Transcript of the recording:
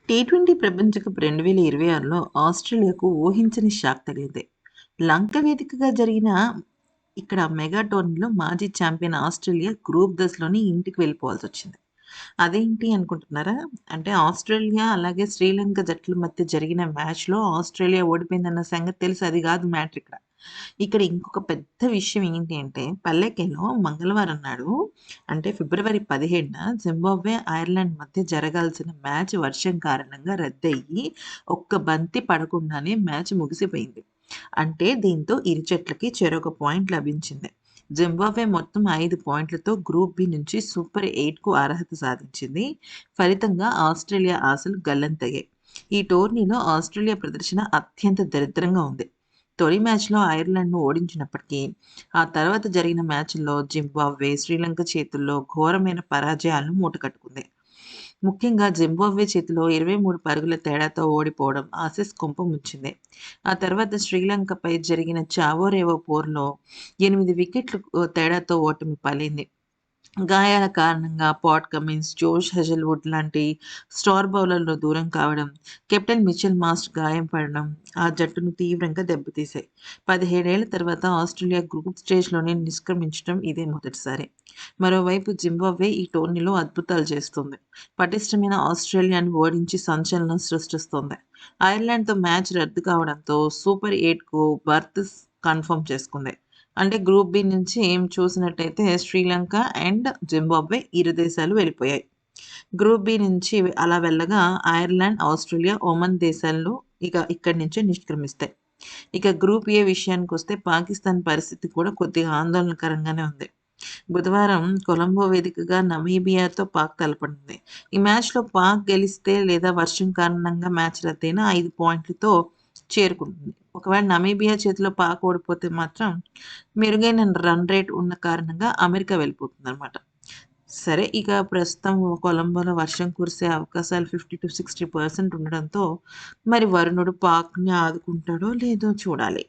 T20 ప్రపంచ cup 2026లో ఆస్ట్రేలియాకు ఊహించని shock తగిలింది. లంక వేదికగా జరిగిన ఇక్కడ మెగా టోర్నీలో మాజీ ఛాంపియన్ ఆస్ట్రేలియా గ్రూప్ దశలోనే ఇంటికి వెళ్ళిపోవాల్సొచ్చింది. అదేంటి అనుకుంటున్నారా? అంటే ఆస్ట్రేలియా అలాగే శ్రీలంక జట్ల మధ్య జరిగిన మ్యాచ్‌లో ఆస్ట్రేలియా ఓడిపోయిందన్న సంగతి తెలుసు. అది కాదు మ్యాటర్ ఇక్కడ. ఇక్కడ ఇంకొక పెద్ద విషయం ఏంటి అంటే పల్లెకెలో మంగళవారం నాడు అంటే ఫిబ్రవరి 17న జింబాబ్వే, ఐర్లాండ్ మధ్య జరగాల్సిన మ్యాచ్ వర్షం కారణంగా రద్దయ్యి ఒక్క బంతి పడకుండానే మ్యాచ్ ముగిసిపోయింది. అంటే దీంతో ఇరు జట్లకి చెరొక పాయింట్ లభించింది. జింబాబ్వే మొత్తం 5 పాయింట్లతో గ్రూప్ బి నుంచి సూపర్ 8కు అర్హత సాధించింది. ఫలితంగా ఆస్ట్రేలియా ఆశలు గల్లంతయ్యాయి. ఈ టోర్నీలో ఆస్ట్రేలియా ప్రదర్శన అత్యంత దరిద్రంగా ఉంది. తొలి మ్యాచ్‌లో ఐర్లాండ్‌ను ఓడించినప్పటికీ, ఆ తర్వాత జరిగిన మ్యాచ్‌ల్లో జింబాబ్వే, శ్రీలంక చేతుల్లో ఘోరమైన పరాజయాలను మూటకట్టుకుంది. ముఖ్యంగా జింబాబ్వే చేతిలో 23 పరుగుల తేడాతో ఓడిపోవడం ఆసీస్ కొంపముంచింది. ఆ తర్వాత శ్రీలంకపై జరిగిన చావోరేవో పోరులో 8 వికెట్ల తేడాతో ఓటమి పాలైంది. గాయాల కారణంగా పాట్ కమిన్స్, జోష్ హెజల్‌వుడ్ లాంటి స్టార్ బౌలర్లు దూరం కావడం, కెప్టెన్ మిచెల్ మార్ష్ గాయం పడడం ఆ జట్టును తీవ్రంగా దెబ్బతీశాయి. 17 ఏళ్ల తర్వాత ఆస్ట్రేలియా గ్రూప్ స్టేజ్‌లోనే నిష్క్రమించడం ఇదే మొదటిసారి. మరోవైపు జింబాబ్వే ఈ టోర్నీలో అద్భుతాలు చేస్తోంది. పటిష్టమైన ఆస్ట్రేలియాను ఓడించి సంచలనం సృష్టిస్తోంది. ఐర్లాండ్‌తో మ్యాచ్ రద్దు కావడంతో సూపర్ 8కు బర్త్ కన్ఫర్మ్ చేసుకుంది. అంటే గ్రూప్ బి నుంచి చూసినట్టయితే శ్రీలంక అండ్ జింబాబ్వే ఇరు దేశాలు వెళ్ళిపోయాయి. గ్రూప్ బి నుంచి అలా వెళ్ళగా ఐర్లాండ్, ఆస్ట్రేలియా, ఒమన్ దేశాలు ఇక్కడి నుంచే నిష్క్రమిస్తాయి. ఇక గ్రూప్ ఏ విషయానికొస్తే పాకిస్తాన్ పరిస్థితి కూడా కొద్దిగా ఆందోళనకరంగానే ఉంది. బుధవారం కొలంబో వేదికగా నమీబియాతో పాక్ తలపనుంది. ఈ మ్యాచ్‌లో పాక్ గెలిస్తే లేదా వర్షం కారణంగా మ్యాచ్ రద్దయినా 5 పాయింట్లతో చేరుకుంటుంది. ఒకవేళ నమీబియా చేతిలో పాక్ ఓడిపోతే మాత్రం మెరుగైన రన్ రేట్ ఉన్న కారణంగా అమెరికా వెళ్ళిపోతుందనమాట. సరే ఇక ప్రస్తుతం కొలంబోలో వర్షం కురిసే అవకాశాలు 50-60% ఉండడంతో మరి వరుణుడు పాక్‌ని ఆదుకుంటాడో లేదో చూడాలి.